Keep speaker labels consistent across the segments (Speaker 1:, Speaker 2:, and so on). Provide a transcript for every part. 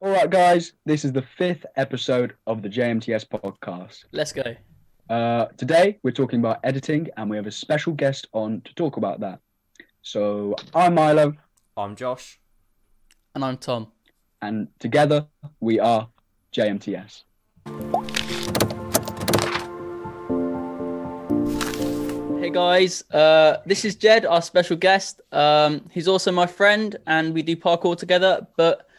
Speaker 1: All right, guys, this is the fifth episode of the JMTS podcast.
Speaker 2: Let's go.
Speaker 1: Today, we're talking about editing, and we have a special guest on to talk about that. So, I'm Milo.
Speaker 3: I'm Josh.
Speaker 2: And I'm Tom.
Speaker 1: And together, we are JMTS.
Speaker 2: Hey guys, this is Jed, our special guest. He's also my friend, and we do parkour together. But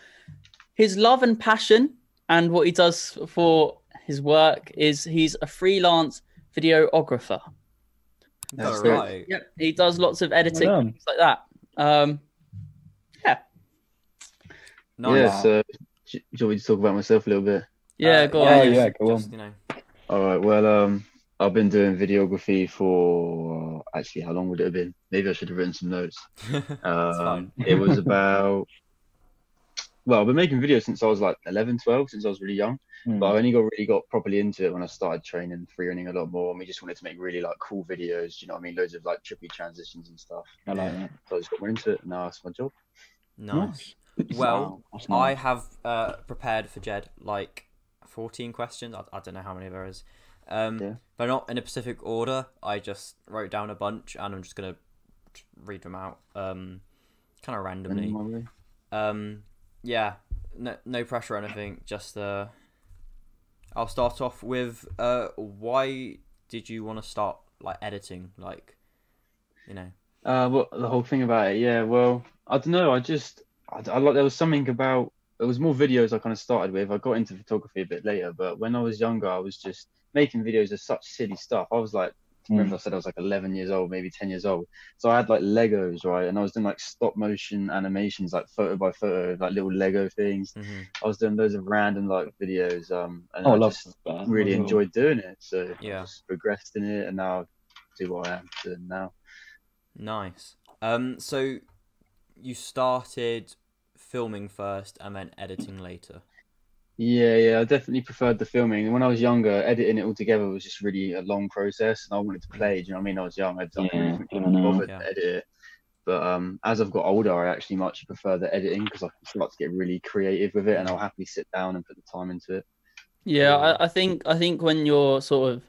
Speaker 2: his love and passion and what he does for his work is he's a freelance videographer.
Speaker 3: That's right.
Speaker 2: Yeah, he does lots of editing, things like that. Yeah.
Speaker 4: Nice. Yeah, so do you want me to talk about myself a little bit?
Speaker 2: Yeah, go
Speaker 1: on.
Speaker 2: Yeah,
Speaker 1: go on.
Speaker 3: Just,
Speaker 4: All right, well, I've been doing videography for, actually, how long would it have been? Maybe I should have written some notes. It was about, well, I've been making videos since I was like 11, 12, since I was really young. But I only got properly into it when I started training freerunning a lot more. And we just wanted to make really like cool videos, you know what I mean? Loads of like trippy transitions and stuff.
Speaker 1: I like that.
Speaker 4: So I just got more into it, and now it's my job.
Speaker 3: Nice. Well, I have prepared for Jed like 14 questions. I don't know how many there is. But not in a specific order. I just wrote down a bunch, and I'm just gonna read them out, kind of randomly. Yeah, no pressure or anything. Just I'll start off with why did you want to start like editing? Like, you know.
Speaker 4: Well, the whole thing about it, yeah. Well, I don't know. I like, there was something about, it was more videos I kind of started with. I got into photography a bit later, but when I was younger, I was just making videos of such silly stuff. I was like, remember I said I was like 11 years old, maybe 10 years old. So I had like Legos, right? And I was doing like stop motion animations, like photo by photo, like little Lego things. I was doing loads of random like videos. And I just really enjoyed doing it. So I just progressed in it, and now I do what I am doing now.
Speaker 3: Nice. So you started filming first and then editing later.
Speaker 4: Yeah, I definitely preferred the filming. When I was younger, editing it all together was just really a long process, and I wanted to play. Do you know what I mean? I was young, I didn't bother to edit it. But as I've got older, I actually much prefer the editing, because I can start to get really creative with it, and I'll happily sit down and put the time into it.
Speaker 2: Yeah, I think when you're sort of,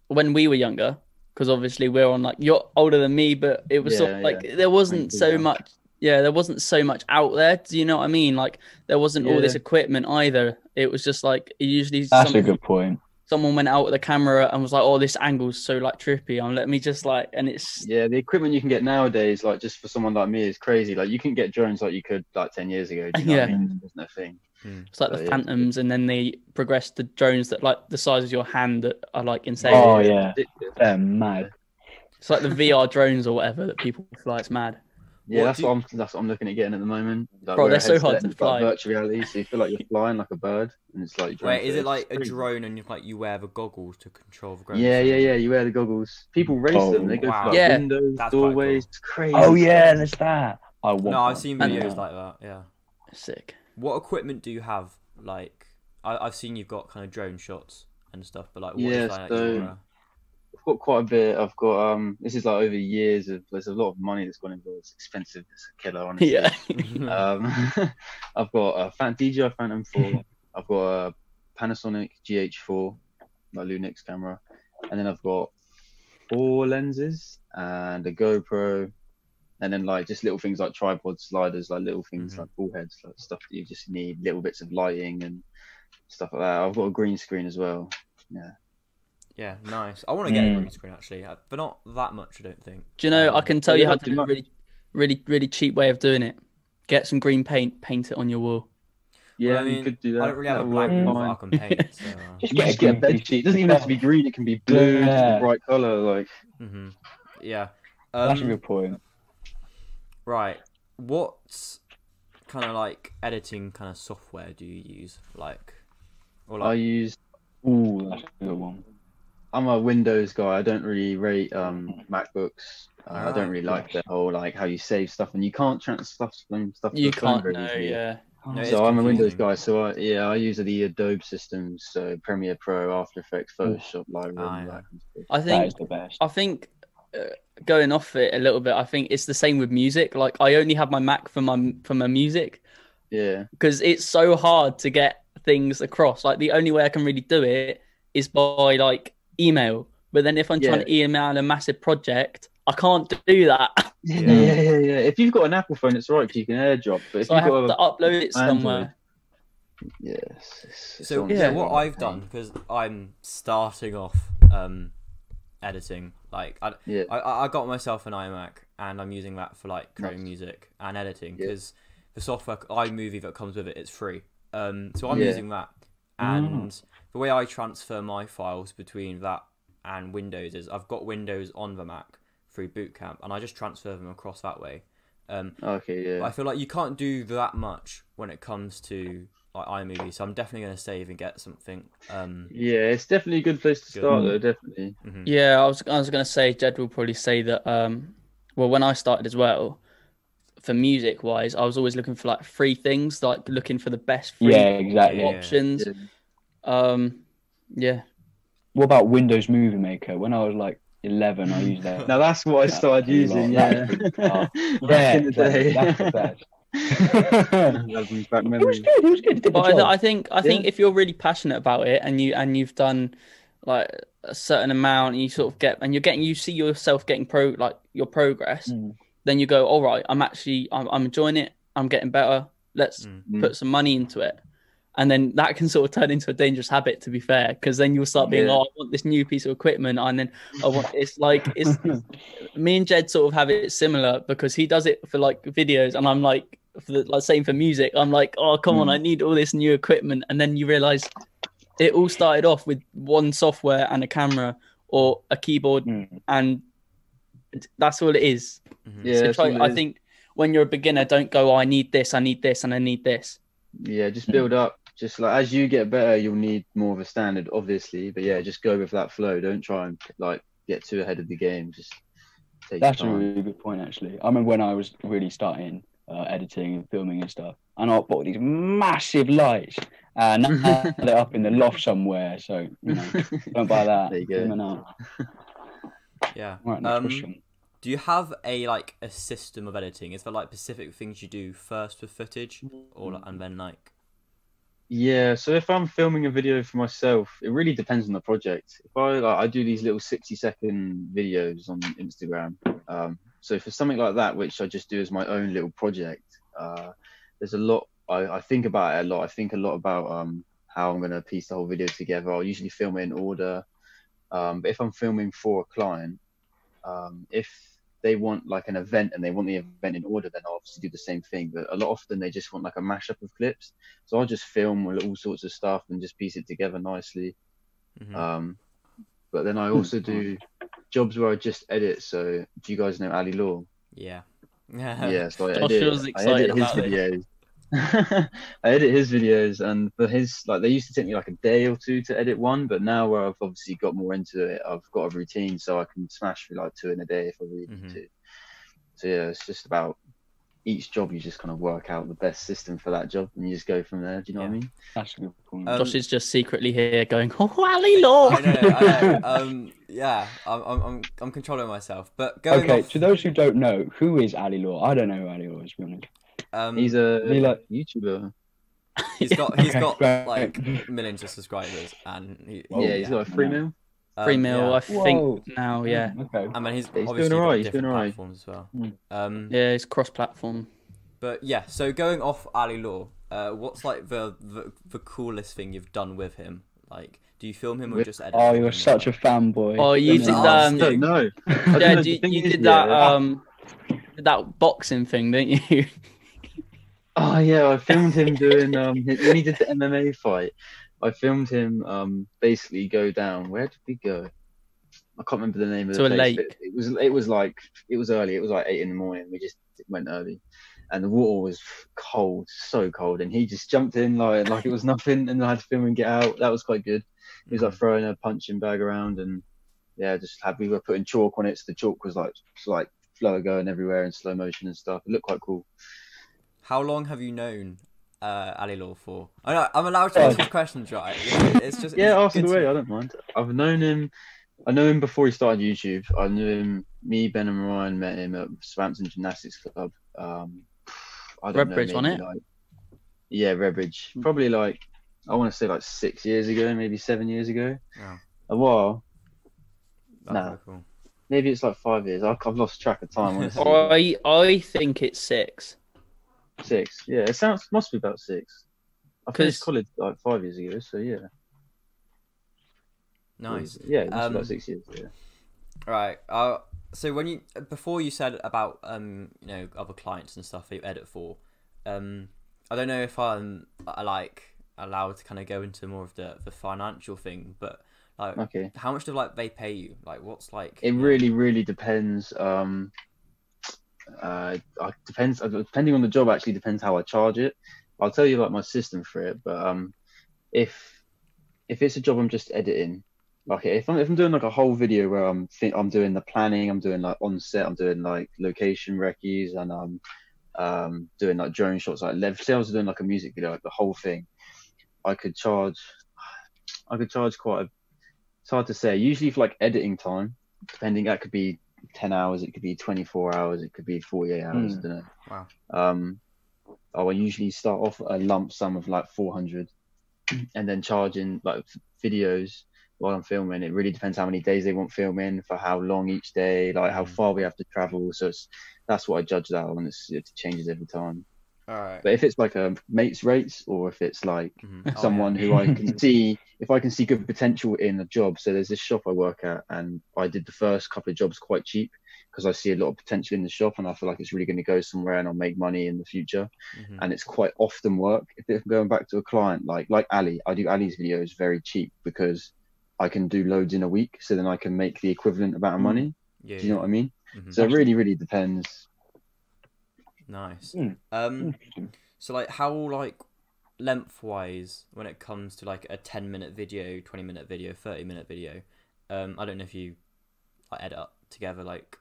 Speaker 2: when we were younger, because obviously we're on like, you're older than me, but it was sort of like there wasn't so much. Yeah, there wasn't so much out there. Do you know what I mean? Like, there wasn't all this equipment either. It was just like, usually
Speaker 1: that's a good point.
Speaker 2: Someone went out with a camera and was like, "Oh, this angle's so like trippy. Let me just like," and it's
Speaker 4: the equipment you can get nowadays, like just for someone like me, is crazy. Like you can get drones like you could like 10 years ago. Do you know what I mean? There's no thing.
Speaker 2: It's like the Phantoms, and then they progressed to drones that like the size of your hand that are like insane.
Speaker 1: Oh yeah, they're mad.
Speaker 2: It's like the VR drones or whatever that people fly. It's mad.
Speaker 4: Yeah, that's what I'm looking at getting at the moment. Like,
Speaker 2: bro, they're so hard to fly.
Speaker 4: Like virtual reality, so you feel like you're flying like a bird, and it's like.
Speaker 3: Wait, is it like a drone, and you wear the goggles to control the ground?
Speaker 4: Yeah. You wear the goggles. People race them. They go through like windows, doorways. Cool. It's crazy.
Speaker 1: Oh yeah, there's that.
Speaker 3: I've seen videos like that. Yeah.
Speaker 2: Sick.
Speaker 3: What equipment do you have? Like, I've seen you've got kind of drone shots and stuff, but like, what is like
Speaker 4: I've got quite a bit. I've got this is like over years of, there's a lot of money that's gone into it. It's expensive. It's a killer, honestly.
Speaker 2: Yeah.
Speaker 4: I've got a DJI Phantom 4. I've got a Panasonic GH4, my Lunix camera, and then I've got 4 lenses and a GoPro, and then like just little things like tripod sliders, like little things like ball heads, like stuff that you just need, little bits of lighting and stuff like that. I've got a green screen as well.
Speaker 3: Yeah, nice. I want to get a green screen actually, but not that much, I don't think.
Speaker 2: Do you know? I can tell you how to do a really cheap way of doing it. Get some green paint, paint it on your wall.
Speaker 4: Yeah, I mean, you could do that.
Speaker 3: I don't really have a black wall that I can paint. So,
Speaker 4: just get a bed sheet. It doesn't even have to be green. It can be blue, just a bright color. Like.
Speaker 3: Yeah.
Speaker 1: That's a good point.
Speaker 3: Right. What kind of like editing kind of software do you use?
Speaker 4: I use.
Speaker 1: Ooh, that's a good one.
Speaker 4: I'm a Windows guy. I don't really rate MacBooks. I don't really like the whole like how you save stuff, and you can't transfer stuff.
Speaker 2: You can't. No, yeah.
Speaker 3: No,
Speaker 4: so I'm a Windows guy. So I use the Adobe systems, so Premiere Pro, After Effects, Photoshop, Lightroom.
Speaker 2: I think
Speaker 1: that is the best.
Speaker 2: I think going off it a little bit, I think it's the same with music. Like I only have my Mac for my music.
Speaker 4: Yeah.
Speaker 2: Because it's so hard to get things across. Like the only way I can really do it is by like email. But then if I'm trying to email a massive project, I can't do that.
Speaker 4: Yeah. If you've got an Apple phone, it's right, you can AirDrop. But if
Speaker 2: so
Speaker 4: you've
Speaker 2: I have
Speaker 4: got
Speaker 2: to upload it somewhere.
Speaker 4: Yes.
Speaker 3: So what I've done, because I'm starting off editing, like I got myself an iMac and I'm using that for like creating music and editing, because the software iMovie that comes with it, it's free. So I'm using that, and the way I transfer my files between that and Windows is I've got Windows on the Mac through Boot Camp, and I just transfer them across that way. But I feel like you can't do that much when it comes to like iMovie, so I'm definitely going to save and get something.
Speaker 4: It's definitely a good place to start, though. Definitely.
Speaker 2: Yeah, I was going to say, Jed will probably say that. Well, when I started as well, for music wise, I was always looking for like free things, like looking for the best free options.
Speaker 1: What about Windows Movie Maker? When I was like 11, I used that.
Speaker 4: Now that's what I started using. Back in the day.
Speaker 1: That's the best.
Speaker 4: It
Speaker 1: was good. It was good.
Speaker 2: But I think if you're really passionate about it and you've done like a certain amount, and you sort of get, and you see yourself getting your progress, then you go, all right, I'm enjoying it. I'm getting better. Let's put some money into it. And then that can sort of turn into a dangerous habit, to be fair, because then you'll start being, I want this new piece of equipment, and then I want it's me and Jed sort of have it similar, because he does it for like videos, and I'm like, same for music. I'm like, oh come on, I need all this new equipment, and then you realize it all started off with one software and a camera or a keyboard, and that's all it is. I think when you're a beginner, don't go, I need this, and I need this.
Speaker 4: Yeah, just build up. Just like as you get better, you'll need more of a standard, obviously. But yeah, just go with that flow. Don't try and like get too ahead of the game. Just take
Speaker 1: That's
Speaker 4: your time.
Speaker 1: a really good point, actually. I remember when I was really starting editing and filming and stuff, and I bought these massive lights and they're up in the loft somewhere. So don't buy that.
Speaker 4: There you go.
Speaker 3: Yeah.
Speaker 1: Right, next question.
Speaker 3: Do you have a system of editing? Is there like specific things you do first with footage, and then like?
Speaker 4: Yeah, so if I'm filming a video for myself, it really depends on the project. If I do these little 60-second videos on Instagram, so for something like that, which I just do as my own little project, there's a lot. I think about it a lot. I think a lot about how I'm gonna piece the whole video together. I'll usually film it in order. But if I'm filming for a client, if they want like an event and they want the event in order, then I'll obviously do the same thing. But a lot often they just want like a mashup of clips. So I'll just film all sorts of stuff and just piece it together nicely. But then I also do jobs where I just edit. So do you guys know Ali Law?
Speaker 3: Yeah.
Speaker 4: Yeah, so I
Speaker 2: edit
Speaker 4: his videos. I edit his videos, and for his they used to take me like a day or two to edit one, but now where I've obviously got more into it, I've got a routine, so I can smash through like 2 in a day if I really need to. So yeah, it's just about each job. You just kind of work out the best system for that job, and you just go from there. Do you know what I mean?
Speaker 1: That's a good point.
Speaker 2: Josh is just secretly here going, "Oh, Ali Law."
Speaker 3: I know. Yeah, I'm controlling myself. But
Speaker 1: to those who don't know, who is Ali Law? I don't know who Ali Law is, to be honest.
Speaker 4: He's a YouTuber.
Speaker 3: He's got like millions of subscribers, and
Speaker 4: he's got a 3 mil.
Speaker 2: 3 mil, I think now. Yeah.
Speaker 1: Okay.
Speaker 3: I mean, he's
Speaker 4: doing alright. He's doing alright.
Speaker 3: Platforms as well.
Speaker 2: Yeah, it's cross-platform.
Speaker 3: But yeah, so going off Ali Law, what's like the coolest thing you've done with him? Like, do you film him or just edit?
Speaker 1: Oh, you're such a fanboy.
Speaker 2: Oh, you did that.
Speaker 4: No.
Speaker 2: Yeah, you did that. That boxing thing, didn't you?
Speaker 4: Oh yeah, I filmed him doing when he did the MMA fight. I filmed him basically go down. Where did we go? I can't remember the name of the place.
Speaker 2: Lake.
Speaker 4: It was early. It was like 8 in the morning. We just went early, and the water was cold, so cold. And he just jumped in like it was nothing, and I had to film and get out. That was quite good. He was like throwing a punching bag around, and yeah, we were putting chalk on it. So the chalk was like flow going everywhere in slow motion and stuff. It looked quite cool.
Speaker 3: How long have you known Ali Law for? I'm allowed to ask these questions, right? It's just
Speaker 4: ask it away. I don't mind. I've known him. I know him before he started YouTube. I knew him. Me, Ben, and Ryan met him at Southampton Gymnastics Club. I don't know,
Speaker 2: Redbridge, wasn't it?
Speaker 4: Yeah, Redbridge. Probably like, I want to say like 6 years ago, maybe 7 years ago.
Speaker 3: Yeah.
Speaker 4: A while.
Speaker 3: That's very cool.
Speaker 4: Maybe it's like 5 years. I've lost track of time, honestly.
Speaker 2: I think it's 6.
Speaker 4: 6. Yeah, it must be about 6. I finished college like 5 years ago, so yeah.
Speaker 3: Nice.
Speaker 4: Yeah, it must be about 6 years. Yeah.
Speaker 3: Right. So before you said about other clients and stuff that you edit for, I don't know if I'm like allowed to kind of go into more of the financial thing, but like,
Speaker 4: okay,
Speaker 3: how much do like they pay you? Like, what's like?
Speaker 4: It really depends. Depends. Depending on the job, actually depends how I charge it. I'll tell you like my system for it, but if it's a job I'm just editing, like if I'm doing like a whole video where I'm doing the planning, I'm doing like on set, I'm doing like location recce's, and I'm doing like drone shots, like say I was doing like a music video, like the whole thing, I could charge quite a, it's hard to say. Usually for like editing time, depending, that could be 10 hours, it could be 24 hours, it could be 48 hours, I don't know.
Speaker 3: Wow.
Speaker 4: I will usually start off a lump sum of like 400 and then charging like videos while I'm filming. It really depends how many days they want filming, for how long each day, like how far we have to travel. So that's what I judge that on. It changes every time.
Speaker 3: All right.
Speaker 4: But if it's like a mate's rates, or if it's like someone who I can see, if I can see good potential in a job. So there's this shop I work at, and I did the first couple of jobs quite cheap because I see a lot of potential in the shop, and I feel like it's really going to go somewhere and I'll make money in the future. And it's quite often work. If I'm going back to a client like Ali, I do Ali's videos very cheap because I can do loads in a week, so then I can make the equivalent amount of money. Do you know what I mean? So it really depends.
Speaker 3: Nice. So like, how like lengthwise when it comes to like a 10-minute video, 20-minute video, 30-minute video, I don't know if you like edit up together like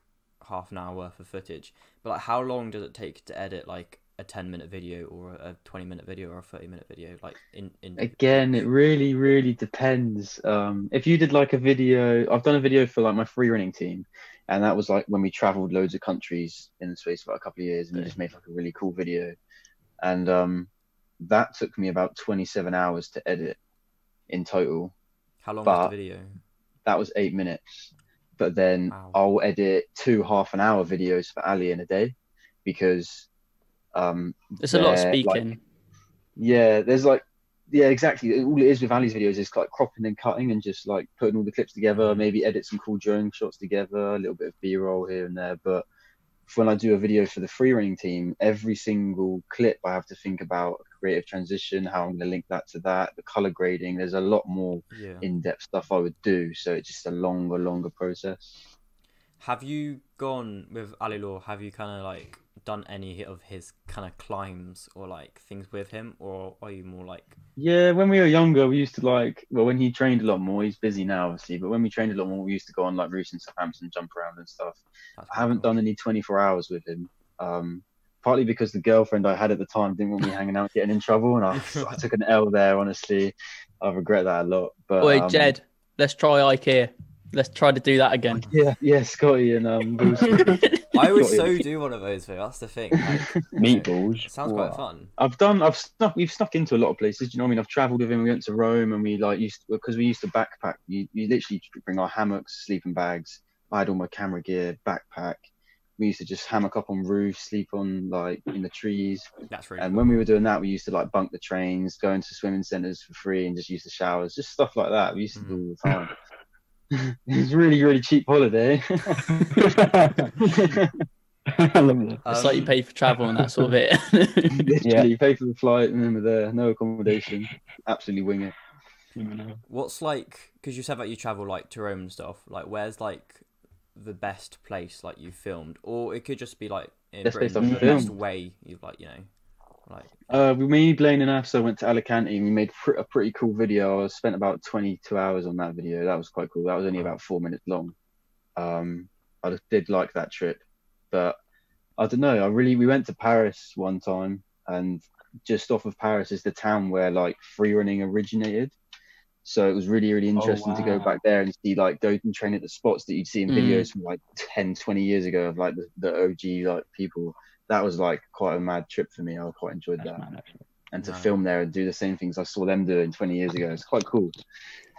Speaker 3: half an hour worth of footage, but like how long does it take to edit like a 10-minute video or a 20-minute video or a 30-minute video? Like in
Speaker 4: again, it really depends. If you did like a video, I've done a video for like my free running team, and that was like when we traveled loads of countries in the space of like a couple of years, and we just made like a really cool video. And that took me about 27 hours to edit in total.
Speaker 3: How long was the video?
Speaker 4: That was 8 minutes. But then I'll edit 2 half-an-hour videos for Ali in a day, because
Speaker 2: it's a lot of speaking.
Speaker 4: Yeah, exactly. All it is with Ali's videos is like cropping and cutting and just like putting all the clips together, maybe edit some cool drone shots together, a little bit of B-roll here and there. But when I do a video for the free running team, every single clip I have to think about a creative transition, how I'm going to link that to that, the color grading. There's a lot more in-depth stuff I would do, so it's just a longer process.
Speaker 3: Have you gone with Ali Law? Have you kind of like done any of his kind of climbs or like things with him, or are you more like?
Speaker 4: Yeah, when we were younger, we used to like, well, when he trained a lot more, he's busy now obviously, but when we trained a lot more, we used to go on like roofs in Southampton, jump around and stuff. I haven't done any 24 hours with him, partly because the girlfriend I had at the time didn't want me hanging out getting in trouble, and I took an L there, honestly. I regret that a lot. But
Speaker 2: wait, Jed, let's try IKEA. Let's try to do that again.
Speaker 4: Yeah, Scotty and
Speaker 3: I would so do one of those though. That's the thing. Like,
Speaker 1: meatballs.
Speaker 3: It sounds quite fun.
Speaker 4: We've snuck into a lot of places. Do you know what I mean? I've travelled with him. We went to Rome, and we like because we used to backpack. You literally bring our hammocks, sleeping bags. I had all my camera gear, backpack. We used to just hammock up on roofs, sleep on like in the trees.
Speaker 3: That's really
Speaker 4: and
Speaker 3: cool.
Speaker 4: When we were doing that, we used to like bunk the trains, go into swimming centres for free, and just use the showers, just stuff like that. We used to do all the time. It's really cheap holiday.
Speaker 1: I love that.
Speaker 2: It's like you pay for travel and that's sort of it.
Speaker 4: Literally, you pay for the flight and then we're there, no accommodation, absolutely wing it.
Speaker 3: What's like, because you said that you travel like to Rome and stuff, like where's like the best place like you filmed, or it could just be like in Britain, the best way you've like, you know, like
Speaker 4: me, Blaine and Afsa went to Alicante and we made a pretty cool video. I spent about 22 hours on that video. That was quite cool. That was only about 4 minutes long. I did like that trip, but I don't know, we went to Paris one time, and just off of Paris is the town where like free running originated. So it was really interesting to go back there and see, like, go and train at the spots that you'd see in videos from like 10-20 years ago of like the OG like people. That was like quite a mad trip for me. I quite enjoyed that. and to film there and do the same things I saw them doing 20 years ago. It's quite cool.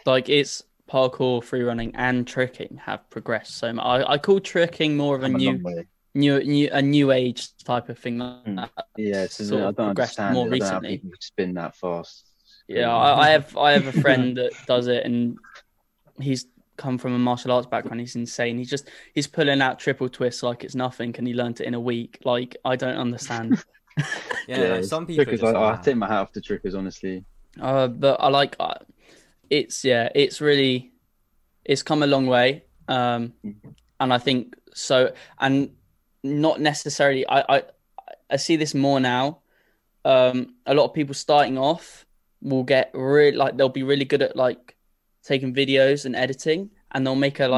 Speaker 2: Like it's parkour, free running, and tricking have progressed so much. I call tricking more of a new age type of thing.
Speaker 4: Yeah, so I don't understand
Speaker 2: more
Speaker 4: it. I don't know how
Speaker 2: recently.
Speaker 4: people spin that fast.
Speaker 2: Yeah, I have a friend that does it, and he's come from a martial arts background. He's insane. He's pulling out triple twists like it's nothing, and he learned it in a week. Like, I don't understand.
Speaker 3: Yeah, some people.
Speaker 4: I take my hat off to trickers, honestly.
Speaker 2: But I like it's come a long way. And I think so. And not necessarily. I see this more now. A lot of people starting off will get really they'll be really good at like taking videos and editing, and they'll make a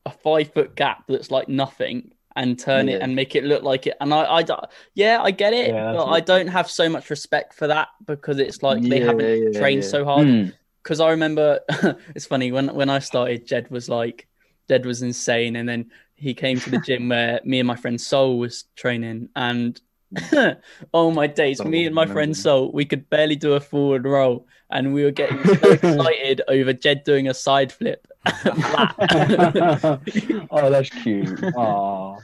Speaker 2: 5-foot gap that's like nothing and turn it and make it look like it. And I get it, but I don't have so much respect for that, because it's like they haven't trained so hard. Because I remember it's funny when I started, Jed was insane, and then he came to the gym where me and my friend Sol was training, and oh my days, me and my friend Sol, we could barely do a forward roll, and we were getting so excited over Jed doing a side flip flat.
Speaker 1: Oh, that's cute. Oh,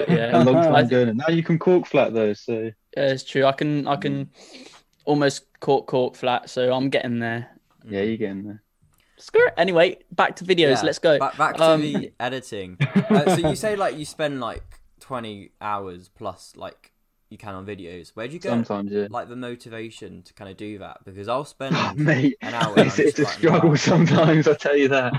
Speaker 2: yeah,
Speaker 4: a long time doing. Now you can cork flat though, so
Speaker 2: yeah, it's true. I can almost cork flat, so I'm getting there.
Speaker 4: Yeah, you're getting there.
Speaker 2: Screw it. Anyway, back to videos. Let's go.
Speaker 3: Back to the editing. So you say like you spend like 20 hours plus like you can on videos. Where do you get
Speaker 4: sometimes,
Speaker 3: like the motivation to kind of do that? Because I'll spend
Speaker 4: mate,
Speaker 3: an hour.
Speaker 4: It's a struggle sometimes. I tell you that.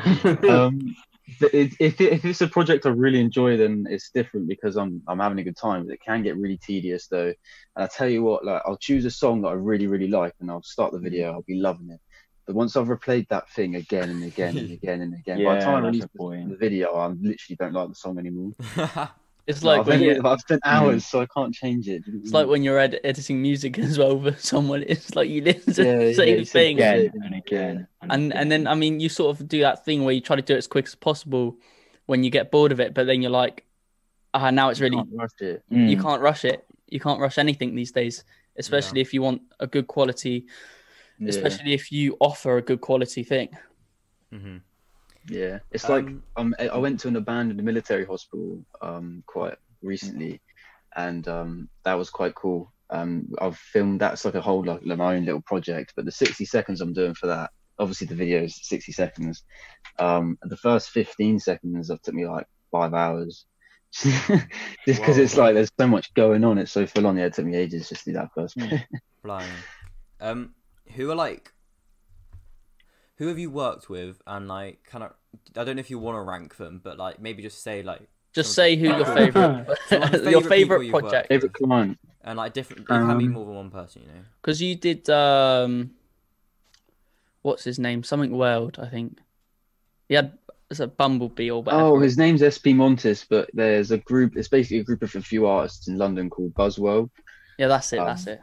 Speaker 4: If it's a project I really enjoy, then it's different because I'm having a good time. It can get really tedious though. And I tell you what, like I'll choose a song that I really really like, and I'll start the video. I'll be loving it. But once I've replayed that thing again and again and again and again, by the time I release the video, I literally don't like the song anymore.
Speaker 2: It's like
Speaker 4: I've spent hours, so I can't change it.
Speaker 2: It's like when you're editing music as well for someone. It's like you listen to the same thing
Speaker 1: again and again.
Speaker 2: And then, I mean, you sort of do that thing where you try to do it as quick as possible when you get bored of it, but then you're like, now it's really...
Speaker 4: You can't rush it.
Speaker 2: You can't rush it. You can't rush anything these days, especially if you want a good quality, especially if you offer a good quality thing.
Speaker 3: Mm-hmm.
Speaker 4: Yeah, it's like I went to an abandoned military hospital quite recently, and that was quite cool. I've filmed that's like a whole like my own little project, but the 60 seconds I'm doing for that, obviously the video is 60 seconds. The first 15 seconds that took me like 5 hours, just because it's like there's so much going on. It's so full on. Yeah, it took me ages just to do that first bit.
Speaker 3: Blimey. Who have you worked with, and like kind of I don't know if you want to rank them, but like maybe just say like
Speaker 2: say who your favorite your favorite project,
Speaker 4: favorite client,
Speaker 3: and like different. It can be more than one person, you know.
Speaker 2: Because you did what's his name? Something World, I think. He had a Bumblebee or whatever.
Speaker 4: Oh, his name's SP Montes, but there's a group. It's basically a group of a few artists in London called Buzzworld.
Speaker 2: Yeah, that's it. That's it.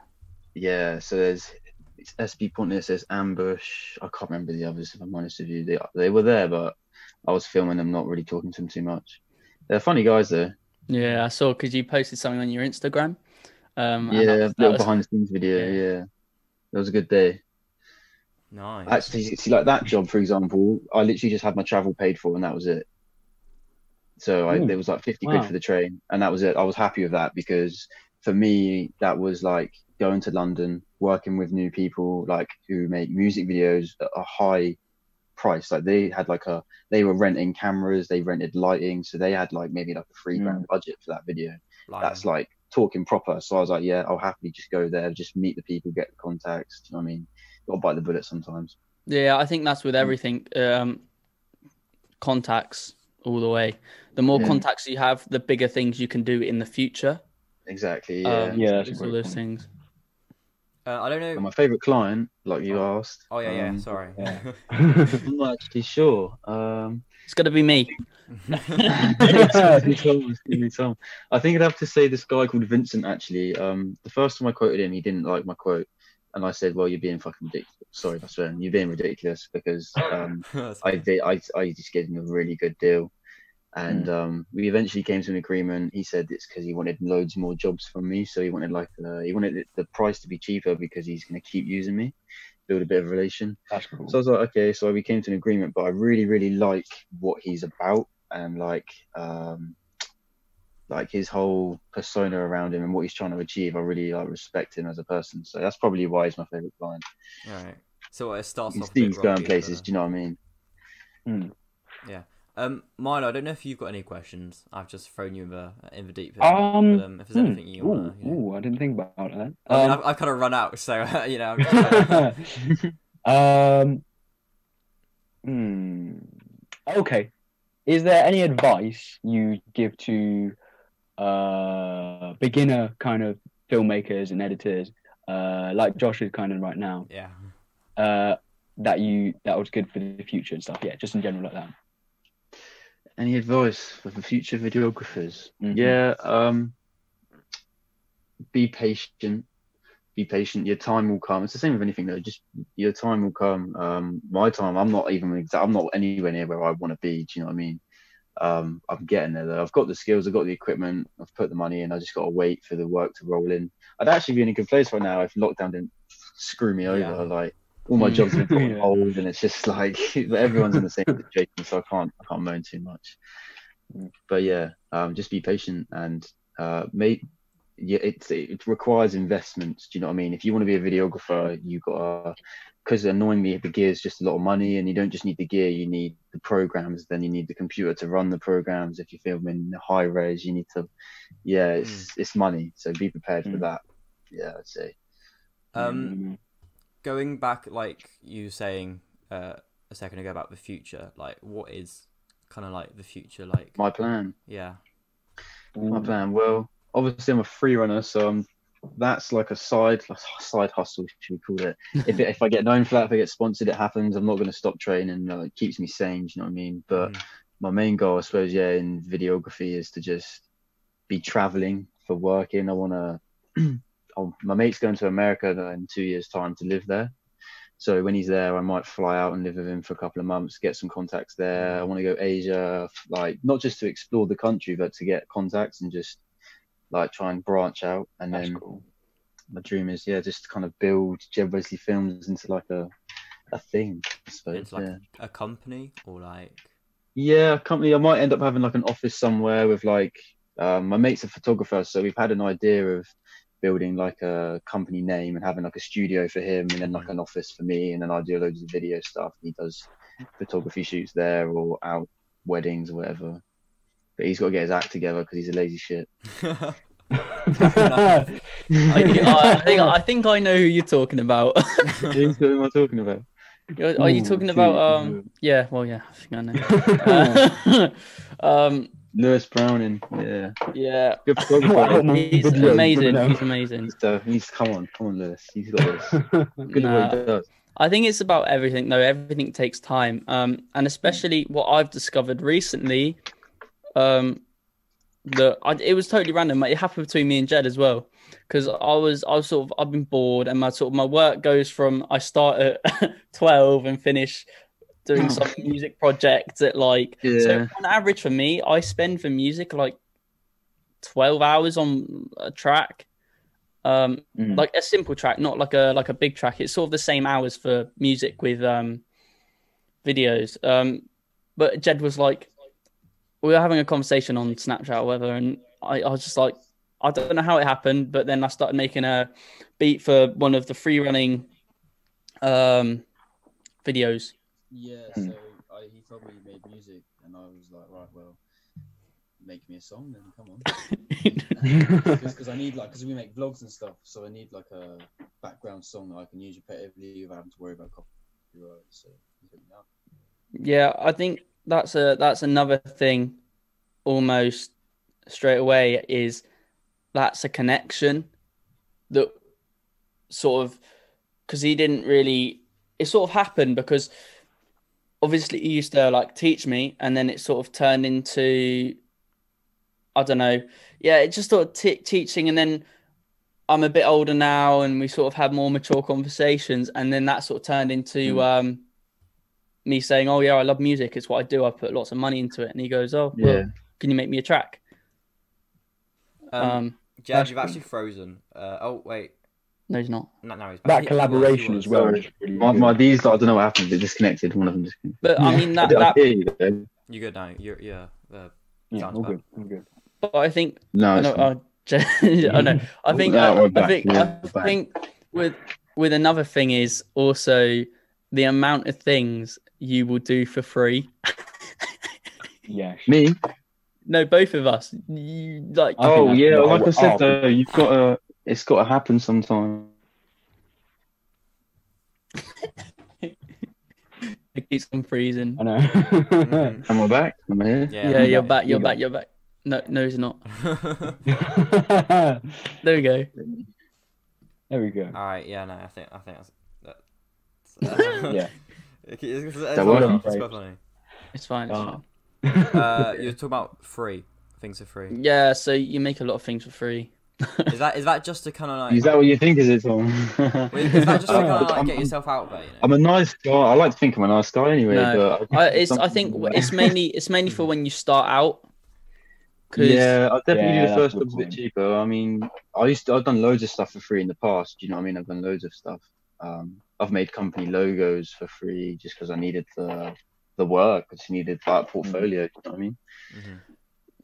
Speaker 4: Yeah, so it's SP Pontus, there's Ambush. I can't remember the others, if I'm honest with you. They were there, but I was filming them, not really talking to them too much. They're funny guys, though.
Speaker 2: Yeah, I saw because you posted something on your Instagram.
Speaker 4: Little behind the scenes video. Yeah, that was a good day.
Speaker 3: Nice.
Speaker 4: Actually, see, like that job, for example, I literally just had my travel paid for, and that was it. So there was like 50 quid for the train, and that was it. I was happy with that because for me, that was like going to London, working with new people like who make music videos at a high price. Like they were renting cameras, they rented lighting, so they had like maybe like a £3,000 budget for that video. That's like talking proper. So I was like, yeah, I'll happily just go there, just meet the people, get the contacts. Do you know what I mean? Got to bite the bullet sometimes.
Speaker 2: Yeah, I think that's with everything. Contacts all the way. The more contacts you have, the bigger things you can do in the future.
Speaker 4: Exactly.
Speaker 2: That's all those things.
Speaker 3: I don't know.
Speaker 4: My favorite client, like you asked.
Speaker 3: Oh yeah. Sorry.
Speaker 4: I'm not actually sure.
Speaker 2: It's gonna be me.
Speaker 4: Tom. I think I'd have to say this guy called Vincent. Actually, the first time I quoted him, he didn't like my quote, and I said, "Well, you're being fucking ridiculous." Sorry, that's right. You're being ridiculous because I just gave him a really good deal. And we eventually came to an agreement. He said it's because he wanted loads more jobs from me, so he wanted he wanted the price to be cheaper because he's going to keep using me, build a bit of a relation.
Speaker 1: That's cool.
Speaker 4: So I was like, okay, so we came to an agreement. But I really like what he's about, and like his whole persona around him and what he's trying to achieve. I really respect him as a person. So that's probably why he's my favorite client.
Speaker 3: All right. So it starts off.
Speaker 4: He's going places. Do you know what I mean?
Speaker 3: Yeah. Milo, I don't know if you've got any questions. I've just thrown you in the deep end. But, if there's anything you want to,
Speaker 1: I didn't think about that.
Speaker 3: I mean, I've kind of run out, so I'm just
Speaker 1: Okay. Is there any advice you give to beginner kind of filmmakers and editors, like Josh is kind of right now?
Speaker 3: Yeah.
Speaker 1: That was good for the future and stuff. Yeah, just in general like that.
Speaker 4: Any advice for the future videographers? Yeah, be patient. Be patient. Your time will come. It's the same with anything though. Just your time will come. My time. I'm not anywhere near where I want to be. Do you know what I mean? I'm getting there though. I've got the skills. I've got the equipment. I've put the money in. I just got to wait for the work to roll in. I'd actually be in a good place right now if lockdown didn't screw me over. Like all my jobs have been put on hold, and it's just like everyone's in the same situation, so I can't moan too much. But yeah, just be patient and it requires investments. Do you know what I mean? If you want to be a videographer, you gotta, because annoyingly the gear is just a lot of money, and you don't just need the gear, you need the programs, then you need the computer to run the programs. If you're filming high res, you need to it's money, so be prepared for that. Yeah, I'd say.
Speaker 3: Going back, like you were saying a second ago about the future, like what is kind of like the future like?
Speaker 4: My plan.
Speaker 3: Yeah.
Speaker 4: My plan. Well, obviously I'm a free runner, so that's like a side hustle, should we call it? If I get known for that, if I get sponsored, it happens. I'm not going to stop training. It keeps me sane. Do you know what I mean? But my main goal, I suppose, in videography is to just be traveling for working. I want to. My mate's going to America in 2 years' time to live there. So when he's there, I might fly out and live with him for a couple of months, get some contacts there. I want to go Asia, like not just to explore the country, but to get contacts and just like try and branch out. And then my dream is, just to kind of build JMTS Films into like a thing, I suppose.
Speaker 3: It's like a company or like...
Speaker 4: Yeah, a company. I might end up having like an office somewhere with like, my mate's a photographer, so we've had an idea of building like a company name and having like a studio for him and then like an office for me, and then I do loads of video stuff. He does photography shoots there or out weddings or whatever. But he's got to get his act together because he's a lazy shit.
Speaker 2: I think I know who you're talking about.
Speaker 4: Who am I talking about?
Speaker 2: Are you talking about yeah, well, yeah, I think I know.
Speaker 4: Lewis Browning,
Speaker 2: yeah,
Speaker 4: good photographer.
Speaker 2: He's amazing. He's amazing.
Speaker 4: He's come on, Lewis. He's got this. Good at what he does.
Speaker 2: I think it's about everything though. Everything takes time, and especially what I've discovered recently. It was totally random. It happened between me and Jed as well, because I've been bored, and my work goes from I start at 12 and finish doing some music project at like so on average for me, I spend for music like 12 hours on a track, like a simple track, not like a big track. It's sort of the same hours for music with videos. But Jed was like, we were having a conversation on Snapchat or whatever, and I was just like, I don't know how it happened, but then I started making a beat for one of the free running videos.
Speaker 5: Yeah, so he told me he made music, and I was like, right, well, make me a song then, come on. Because I need because we make vlogs and stuff, so I need like a background song that I can use repetitively without having to worry about copyright. So
Speaker 2: yeah, I think that's another thing, almost straight away, is that's a connection that sort of, because he didn't really, it sort of happened because obviously he used to like teach me, and then it sort of turned into, I don't know, it just sort of teaching, and then I'm a bit older now and we sort of had more mature conversations, and then that sort of turned into me saying, "Oh yeah, I love music. It's what I do. I put lots of money into it." And he goes, "Oh, well, can you make me a track?"
Speaker 3: Jed, you've actually frozen. Oh wait.
Speaker 2: No, he's not.
Speaker 3: No, he's back.
Speaker 1: That collaboration as well.
Speaker 4: My these, I don't know what happened. They disconnected. One of them disconnected.
Speaker 2: But I mean that.
Speaker 3: You're good now. You're
Speaker 1: all good. All good.
Speaker 2: But I think
Speaker 4: no.
Speaker 2: I know. I think with another thing is also the amount of things you will do for free.
Speaker 1: Yeah.
Speaker 4: Me?
Speaker 2: No, both of us. You, like.
Speaker 4: Oh yeah, like I said though, you've got to. It's got to happen sometime.
Speaker 2: It keeps on freezing.
Speaker 1: I know.
Speaker 4: Am I back? Am I here?
Speaker 2: Yeah, you're back. You're back. You're back. No, he's not. There we go.
Speaker 1: There we go.
Speaker 3: All right. Yeah. No. I think that's
Speaker 1: yeah.
Speaker 3: It's quite funny.
Speaker 2: It's fine.
Speaker 3: You're talking about free things are free.
Speaker 2: Yeah. So you make a lot of things for free.
Speaker 3: Is that just to kind of like?
Speaker 4: Is that what you think? Is it, Tom?
Speaker 3: Is that just to kind of like get yourself out there? You know?
Speaker 4: I'm a nice guy. I like to think I'm a nice guy anyway.
Speaker 2: No,
Speaker 4: but
Speaker 2: I think it's mainly for when you start out.
Speaker 4: Yeah, I definitely do the first one's a bit cheaper. I mean, I've done loads of stuff for free in the past. Do you know what I mean? I've done loads of stuff. I've made company logos for free just because I needed the work. I just needed that portfolio. You know what I mean?
Speaker 3: Mm-hmm.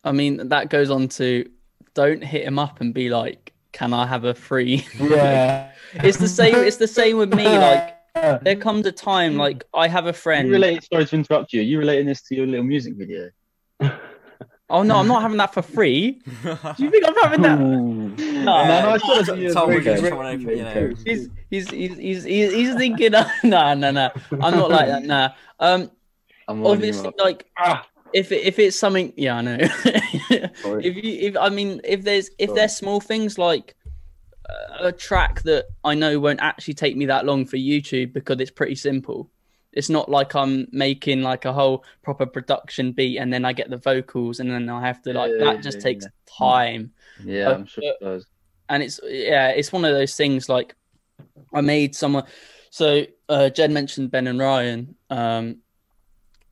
Speaker 2: I mean, that goes on to don't hit him up and be like, "Can I have a free?"
Speaker 1: Yeah,
Speaker 2: it's the same. It's the same with me. Like, there comes a time, like I have a friend.
Speaker 4: Sorry to interrupt you. Are you relating this to your little music video?
Speaker 2: Oh no, I'm not having that for free. Do you think I'm having that? No, he's thinking. No. I'm not like that. Nah. Obviously, like if it's something, yeah, I know. if there's small things like a track that I know won't actually take me that long for YouTube because it's pretty simple. It's not like I'm making like a whole proper production beat and then I get the vocals and then I have to that just takes time.
Speaker 4: Yeah, I'm sure it does.
Speaker 2: And it's one of those things like I made someone. So Jed mentioned Ben and Ryan. I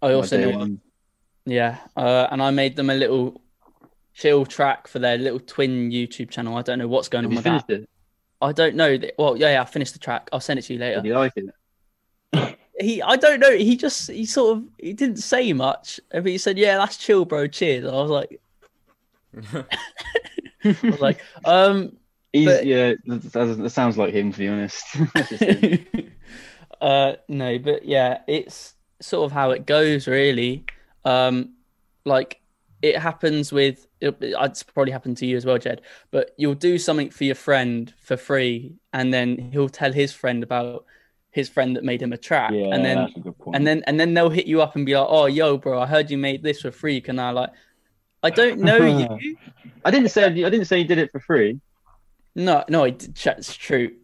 Speaker 2: also know, and I made them a little chill track for their little twin YouTube channel. I don't know what's going on with that. It? I don't know. Well, yeah, I finished the track. I'll send it to you later.
Speaker 4: Do you like it?
Speaker 2: I don't know. He didn't say much, but he said, "Yeah, that's chill, bro. Cheers." And I was like,
Speaker 4: that sounds like him, to be honest.
Speaker 2: No, but yeah, it's sort of how it goes, really. Like it happens with. It's probably happened to you as well, Jed. But you'll do something for your friend for free, and then he'll tell his friend about his friend that made him a track, and then they'll hit you up and be like, "Oh, yo, bro, I heard you made this for free. Can I like?" I don't know you.
Speaker 4: I didn't say you did it for free.
Speaker 2: No, that's true.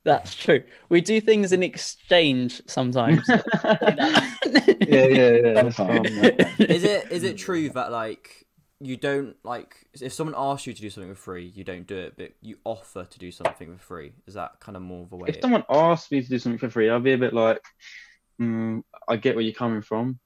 Speaker 2: That's true. We do things in exchange sometimes.
Speaker 4: yeah.
Speaker 3: Is it true that like you don't like if someone asks you to do something for free, you don't do it, but you offer to do something for free? Is that kind of more of a way?
Speaker 4: If someone asks me to do something for free, I'll be a bit like, I get where you're coming from.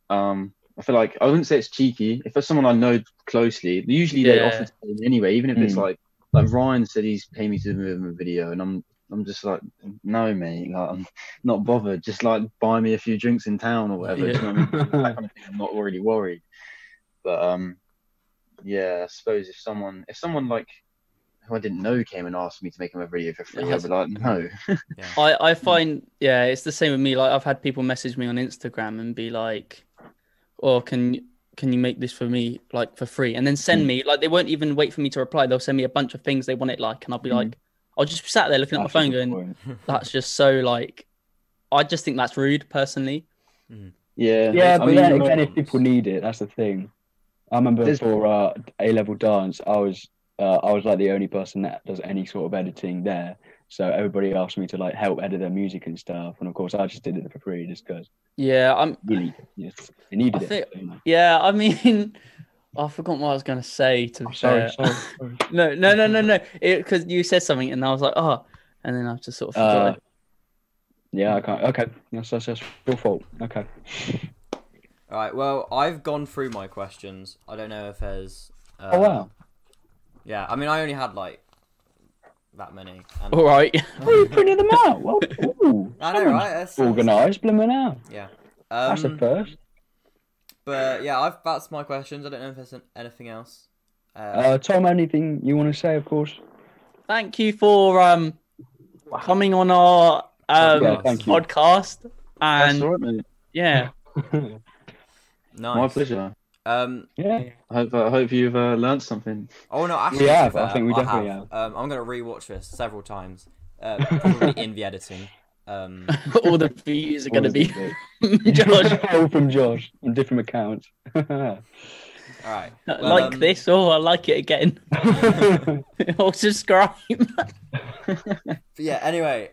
Speaker 4: I feel like I wouldn't say it's cheeky. If it's someone I know closely, usually they offer to pay me anyway, even if it's like Ryan said he's paying me to do a video, and I'm just like, no, mate, like, I'm not bothered. Just like buy me a few drinks in town or whatever. You know what I mean? That kind of thing, I'm not really worried. But yeah, I suppose if someone like who I didn't know came and asked me to make him a video for free, I'd be like, no.
Speaker 2: I find it's the same with me. Like I've had people message me on Instagram and be like, "Oh, can you make this for me like for free?" And then send me like they won't even wait for me to reply. They'll send me a bunch of things they want it like, and I'll be like, I'll just be sat there looking at my phone going, "That's just so like." I just think that's rude, personally.
Speaker 1: Yeah, but then again, if people need it, that's the thing. I remember for A-level dance, I was like the only person that does any sort of editing there. So everybody asked me to like help edit their music and stuff, and of course I just did it for free just because. Yeah,
Speaker 2: I'm
Speaker 1: really they needed it.
Speaker 2: Yeah, I mean, I forgot what I was going to say. Sorry. No. Because you said something, and I was like, oh, and then I've just sort of forgot.
Speaker 1: Yeah, I can't. Okay, that's your fault. Okay.
Speaker 3: All right. Well, I've gone through my questions. I don't know if there's.
Speaker 1: Oh wow.
Speaker 3: Yeah, I mean, I only had like that many. And...
Speaker 2: All right.
Speaker 1: Oh, you printed them out. Well,
Speaker 3: I know, right? That's
Speaker 1: organised, blooming out.
Speaker 3: Yeah.
Speaker 1: That's a first.
Speaker 3: But yeah, that's my questions. I don't know if there's anything else.
Speaker 1: Tom, anything you want to say? Of course.
Speaker 2: Thank you for coming on our podcast. And
Speaker 4: that's all right, mate.
Speaker 2: Yeah.
Speaker 3: Nice.
Speaker 4: My pleasure.
Speaker 1: Yeah.
Speaker 4: I hope you've learned something.
Speaker 3: Oh no, actually,
Speaker 1: we have. I think we definitely have.
Speaker 3: I'm gonna rewatch this several times, probably in the editing.
Speaker 2: All the views are gonna be Josh.
Speaker 1: All from Josh on different accounts.
Speaker 3: All right. Well,
Speaker 2: like this, or I like it again. Or subscribe.
Speaker 3: Yeah. Anyway,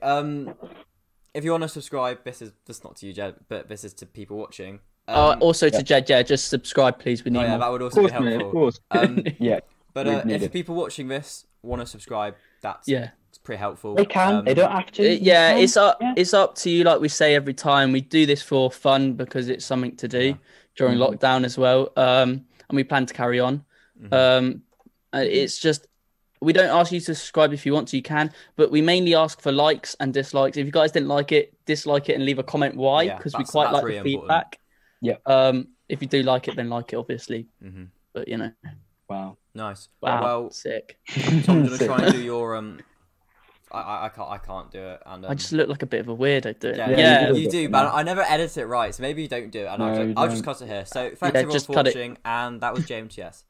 Speaker 3: if you want to subscribe, that's not to you, Jed, but this is to people watching.
Speaker 2: Also to Jed, just subscribe, please. We need more.
Speaker 3: That would also be helpful.
Speaker 4: Of course.
Speaker 1: Yeah.
Speaker 3: But if people watching this want to subscribe, it's pretty helpful.
Speaker 1: They can. They don't have to.
Speaker 2: It's up. Yeah. It's up to you. Like we say every time, we do this for fun because it's something to do during lockdown as well. And we plan to carry on. It's just we don't ask you to subscribe if you want to. You can, but we mainly ask for likes and dislikes. If you guys didn't like it, dislike it and leave a comment why, because we quite like the feedback.
Speaker 1: Yeah.
Speaker 2: If you do like it, then like it, obviously. But you know.
Speaker 1: Wow.
Speaker 3: Nice.
Speaker 2: Wow.
Speaker 3: Well,
Speaker 2: sick.
Speaker 3: Tom's gonna try and do your I can't do it. And
Speaker 2: I just look like a bit of a weirdo doing it.
Speaker 3: Yeah, you do, but I never edit it right, so maybe you don't do it, and I'll just cut it here. So thanks everyone for watching, and that was JMTS.